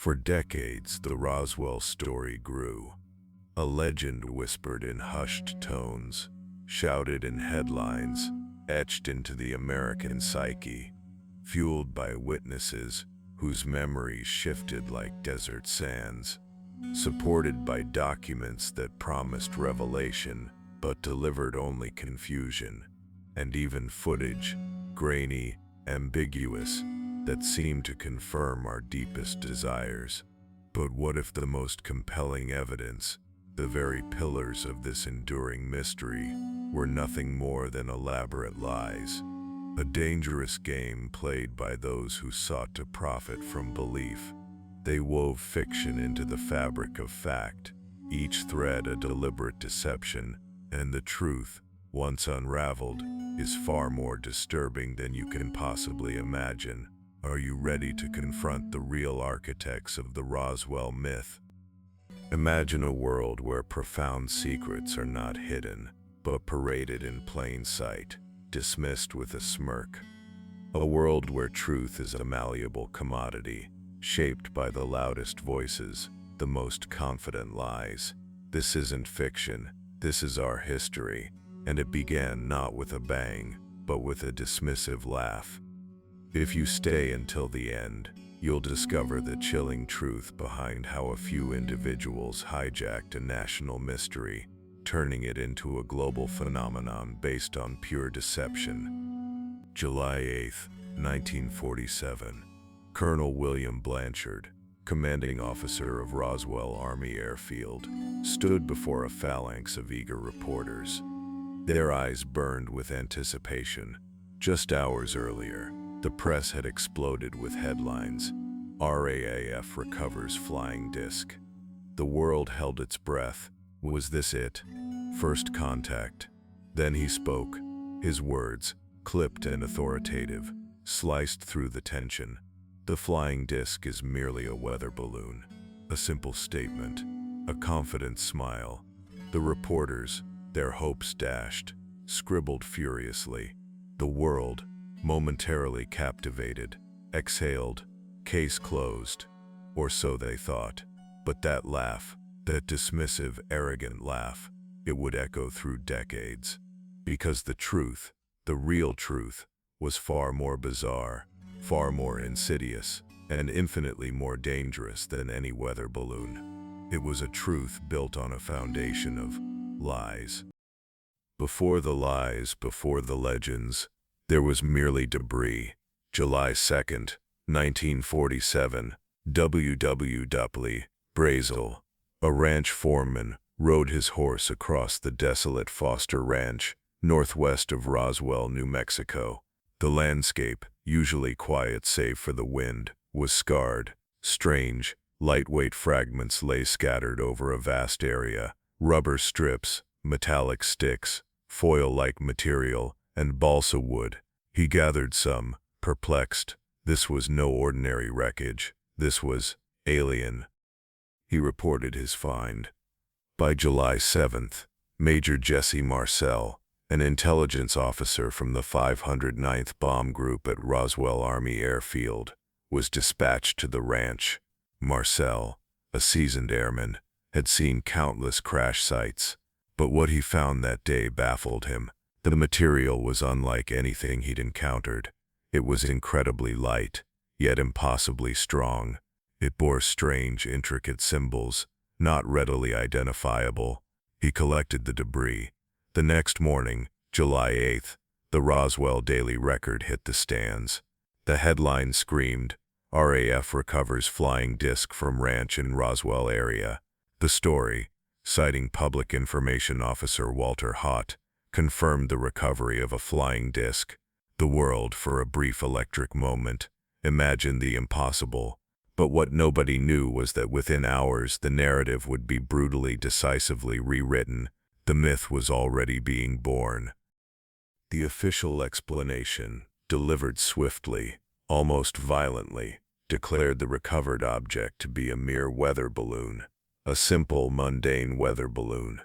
For decades, the Roswell story grew. A legend whispered in hushed tones, shouted in headlines, etched into the American psyche, fueled by witnesses whose memories shifted like desert sands, supported by documents that promised revelation but delivered only confusion, and even footage, grainy, ambiguous, that seemed to confirm our deepest desires. But what if the most compelling evidence, the very pillars of this enduring mystery, were nothing more than elaborate lies? A dangerous game played by those who sought to profit from belief. They wove fiction into the fabric of fact, each thread a deliberate deception, and the truth, once unraveled, is far more disturbing than you can possibly imagine. Are you ready to confront the real architects of the Roswell myth? Imagine a world where profound secrets are not hidden, but paraded in plain sight, dismissed with a smirk. A world where truth is a malleable commodity, shaped by the loudest voices, the most confident lies. This isn't fiction, this is our history, and it began not with a bang, but with a dismissive laugh. If you stay until the end, you'll discover the chilling truth behind how a few individuals hijacked a national mystery, turning it into a global phenomenon based on pure deception. July 8, 1947. Colonel William Blanchard, commanding officer of Roswell Army Airfield, stood before a phalanx of eager reporters. Their eyes burned with anticipation. Just hours earlier, the press had exploded with headlines. RAAF recovers flying disc. The world held its breath. Was this it? First contact. Then he spoke. His words, clipped and authoritative, sliced through the tension. The flying disc is merely a weather balloon. A simple statement. A confident smile. The reporters, their hopes dashed, scribbled furiously. The world, momentarily captivated, exhaled, case closed, or so they thought. But that laugh, that dismissive, arrogant laugh, it would echo through decades. Because the truth, the real truth, was far more bizarre, far more insidious, and infinitely more dangerous than any weather balloon. It was a truth built on a foundation of lies. Before the lies, before the legends, there was merely debris. July 2nd, 1947, W. Dupley, Brazil, a ranch foreman, rode his horse across the desolate Foster Ranch, northwest of Roswell, New Mexico. The landscape, usually quiet save for the wind, was scarred. Strange, lightweight fragments lay scattered over a vast area. Rubber strips, metallic sticks, foil-like material, and balsa wood. He gathered some, perplexed. This was no ordinary wreckage. This was alien. He reported his find. By July 7th, Major Jesse Marcel, an intelligence officer from the 509th Bomb Group at Roswell Army Airfield, was dispatched to the ranch. Marcel, a seasoned airman, had seen countless crash sites, but what he found that day baffled him. The material was unlike anything he'd encountered. It was incredibly light, yet impossibly strong. It bore strange, intricate symbols, not readily identifiable. He collected the debris. The next morning, July 8th, the Roswell Daily Record hit the stands. The headline screamed, "RAF recovers flying disc from ranch in Roswell area." The story, citing Public Information Officer Walter Haut, confirmed the recovery of a flying disc. The world, for a brief electric moment, imagined the impossible. But what nobody knew was that within hours the narrative would be brutally, decisively rewritten. The myth was already being born. The official explanation, delivered swiftly, almost violently, declared the recovered object to be a mere weather balloon. A simple, mundane weather balloon.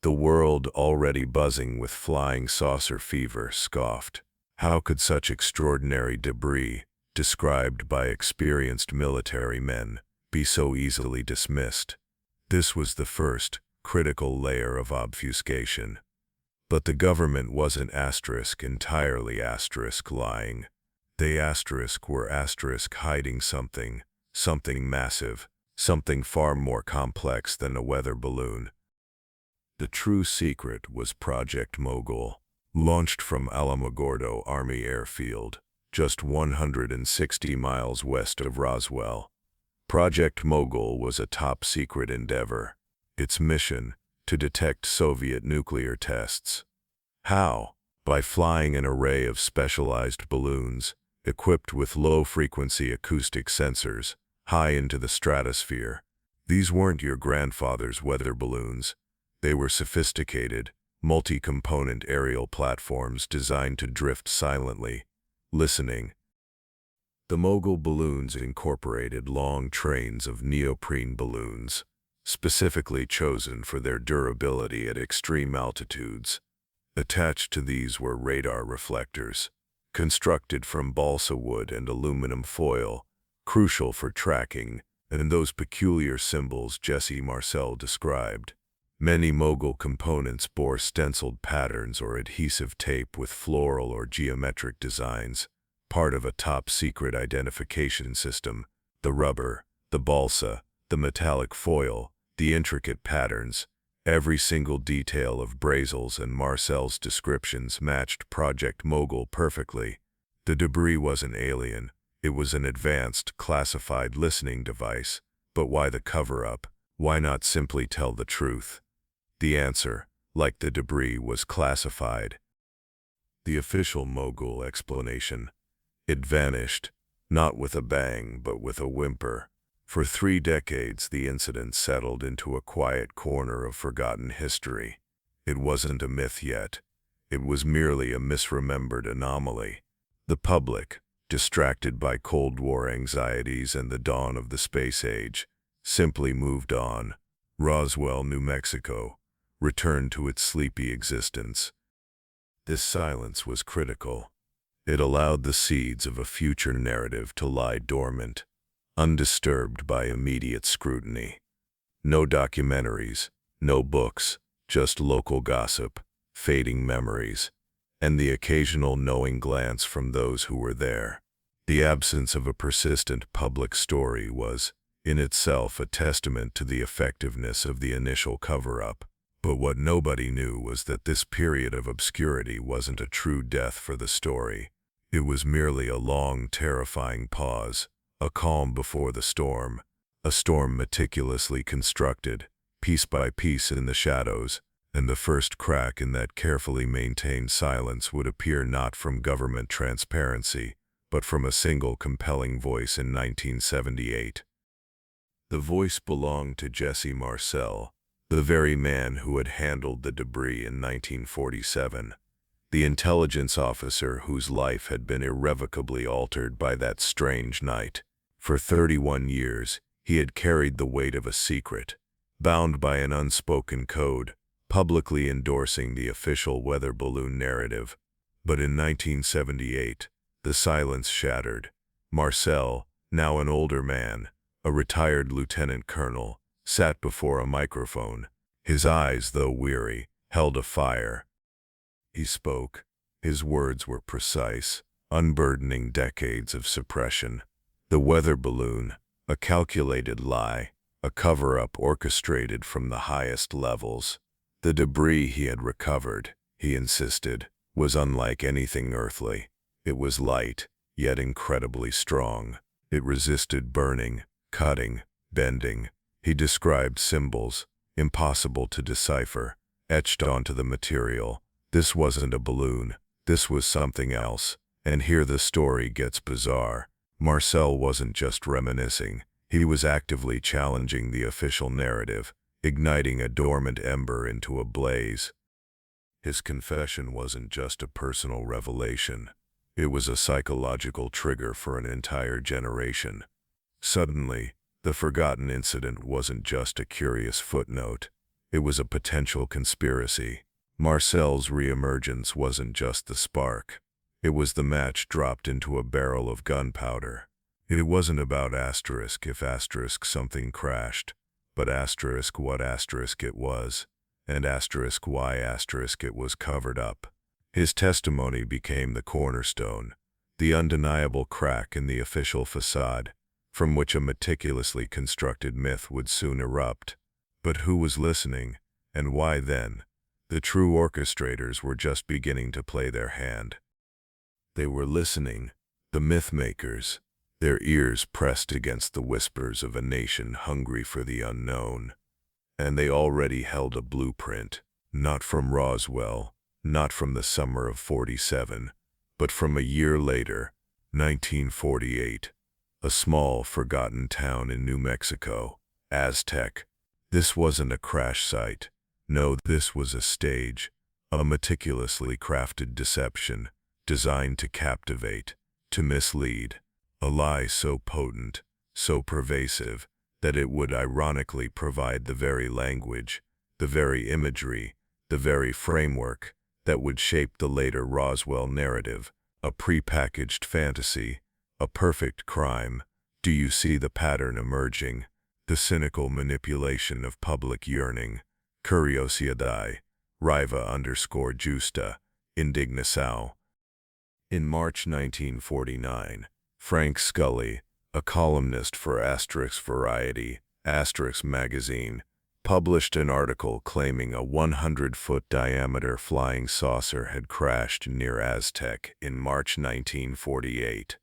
The world, already buzzing with flying saucer fever, scoffed. How could such extraordinary debris, described by experienced military men, be so easily dismissed. This was the first, critical layer of obfuscation. But the government wasn't entirely lying. They were hiding something, something massive, something far more complex than a weather balloon. The true secret was Project Mogul, launched from Alamogordo Army Airfield, just 160 miles west of Roswell. Project Mogul was a top-secret endeavor. Its mission, to detect Soviet nuclear tests. How? By flying an array of specialized balloons, equipped with low-frequency acoustic sensors, high into the stratosphere. These weren't your grandfather's weather balloons. They were sophisticated, multi-component aerial platforms designed to drift silently, listening. The Mogul balloons incorporated long trains of neoprene balloons, specifically chosen for their durability at extreme altitudes. Attached to these were radar reflectors, constructed from balsa wood and aluminum foil, crucial for tracking, and those peculiar symbols Marcel described. Many Mogul components bore stenciled patterns or adhesive tape with floral or geometric designs, part of a top-secret identification system. The rubber, the balsa, the metallic foil, the intricate patterns, every single detail of Brazel's and Marcel's descriptions matched Project Mogul perfectly. The debris wasn't alien. It was an advanced, classified listening device. But why the cover-up? Why not simply tell the truth? The answer, like the debris, was classified. The official Mogul explanation. It vanished, not with a bang but with a whimper. For 3 decades the incident settled into a quiet corner of forgotten history. It wasn't a myth yet. It was merely a misremembered anomaly. The public, distracted by Cold War anxieties and the dawn of the space age, simply moved on. Roswell, New Mexico, returned to its sleepy existence. This silence was critical. It allowed the seeds of a future narrative to lie dormant, undisturbed by immediate scrutiny. No documentaries, no books, just local gossip, fading memories, and the occasional knowing glance from those who were there. The absence of a persistent public story was, in itself, a testament to the effectiveness of the initial cover-up. But what nobody knew was that this period of obscurity wasn't a true death for the story. It was merely a long, terrifying pause, a calm before the storm, a storm meticulously constructed, piece by piece in the shadows, and the first crack in that carefully maintained silence would appear not from government transparency, but from a single compelling voice in 1978. The voice belonged to Marcel, the very man who had handled the debris in 1947, the intelligence officer whose life had been irrevocably altered by that strange night. For 31 years, he had carried the weight of a secret, bound by an unspoken code, publicly endorsing the official weather balloon narrative. But in 1978, the silence shattered. Marcel, now an older man, a retired lieutenant colonel, sat before a microphone. His eyes, though weary, held a fire. He spoke. His words were precise, unburdening decades of suppression. The weather balloon, a calculated lie, a cover-up orchestrated from the highest levels. The debris he had recovered, he insisted, was unlike anything earthly. It was light, yet incredibly strong. It resisted burning, cutting, bending. He described symbols, impossible to decipher, etched onto the material. This wasn't a balloon. This was something else. And here the story gets bizarre. Marcel wasn't just reminiscing. He was actively challenging the official narrative, igniting a dormant ember into a blaze. His confession wasn't just a personal revelation. It was a psychological trigger for an entire generation. Suddenly, the forgotten incident wasn't just a curious footnote. It was a potential conspiracy. Marcel's reemergence wasn't just the spark. It was the match dropped into a barrel of gunpowder. It wasn't about asterisk if asterisk something crashed, but asterisk what asterisk it was, and asterisk why asterisk it was covered up. His testimony became the cornerstone, the undeniable crack in the official facade, from which a meticulously constructed myth would soon erupt. But who was listening, and why then? The true orchestrators were just beginning to play their hand. They were listening, the myth-makers, their ears pressed against the whispers of a nation hungry for the unknown. And they already held a blueprint, not from Roswell, not from the summer of '47, but from a year later, 1948, a small, forgotten town in New Mexico, Aztec. This wasn't a crash site. No, this was a stage, a meticulously crafted deception, designed to captivate, to mislead, a lie so potent, so pervasive, that it would ironically provide the very language, the very imagery, the very framework that would shape the later Roswell narrative, a prepackaged fantasy, a perfect crime. Do you see the pattern emerging? The cynical manipulation of public yearning, curiosidad, riva_justa, indignação. In March 1949, Frank Scully, a columnist for Variety, magazine, published an article claiming a 100-foot diameter flying saucer had crashed near Aztec in March 1948.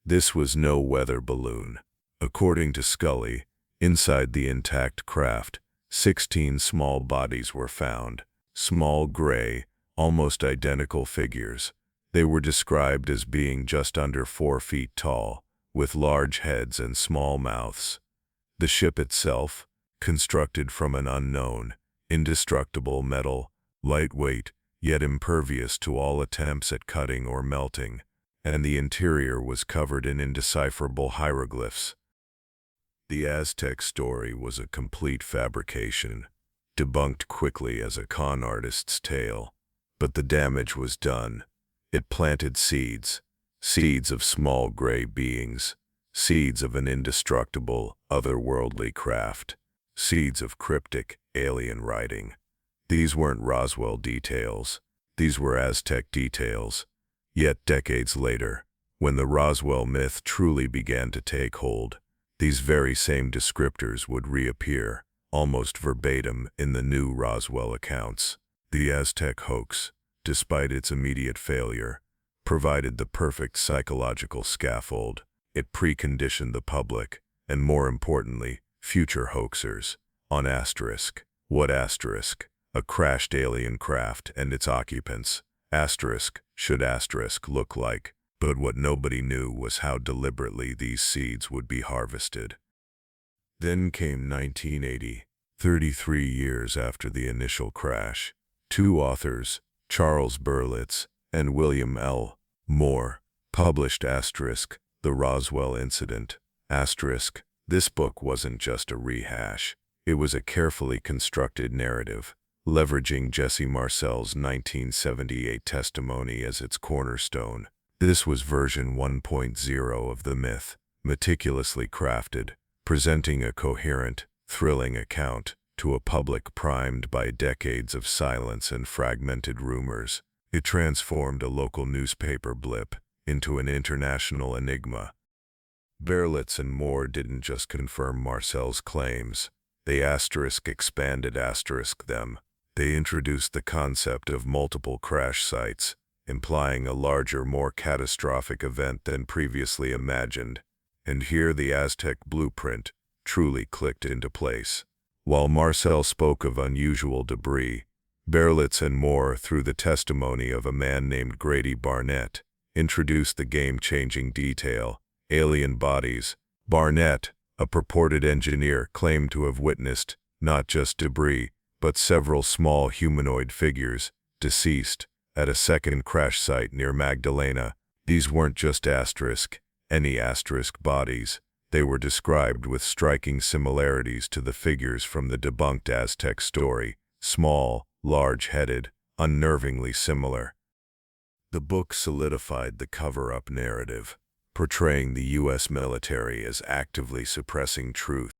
This was no weather balloon. According to Scully, inside the intact craft, 16 small bodies were found, small gray, almost identical figures. They were described as being just under 4 feet tall, with large heads and small mouths. The ship itself, constructed from an unknown, indestructible metal, lightweight, yet impervious to all attempts at cutting or melting, and the interior was covered in indecipherable hieroglyphs. The Aztec story was a complete fabrication, debunked quickly as a con artist's tale. But the damage was done. It planted seeds, seeds of small gray beings, seeds of an indestructible, otherworldly craft, seeds of cryptic, alien writing. These weren't Roswell details. These were Aztec details. Yet decades later, when the Roswell myth truly began to take hold, these very same descriptors would reappear, almost verbatim, in the new Roswell accounts. The Aztec hoax, despite its immediate failure, provided the perfect psychological scaffold. It preconditioned the public, and more importantly, future hoaxers, on asterisk. What asterisk? A crashed alien craft and its occupants. Asterisk, should asterisk look like? But what nobody knew was how deliberately these seeds would be harvested. Then came 1980, 33 years after the initial crash. Two authors, Charles Berlitz and William L. Moore, published asterisk, The Roswell Incident. Asterisk, this book wasn't just a rehash. It was a carefully constructed narrative, leveraging Jesse Marcel's 1978 testimony as its cornerstone. This was version 1.0 of the myth, meticulously crafted, presenting a coherent, thrilling account to a public primed by decades of silence and fragmented rumors. It transformed a local newspaper blip into an international enigma. Berlitz and Moore didn't just confirm Marcel's claims. They expanded them. They introduced the concept of multiple crash sites, implying a larger, more catastrophic event than previously imagined. And here the Aztec blueprint truly clicked into place. While Marcel spoke of unusual debris, Berlitz and Moore, through the testimony of a man named Grady Barnett, introduced the game-changing detail: alien bodies. Barnett, a purported engineer, claimed to have witnessed not just debris, but several small humanoid figures, deceased, at a second crash site near Magdalena. These weren't just any bodies. They were described with striking similarities to the figures from the debunked Aztec story: small, large-headed, unnervingly similar. The book solidified the cover-up narrative. portraying the U.S. military as actively suppressing truth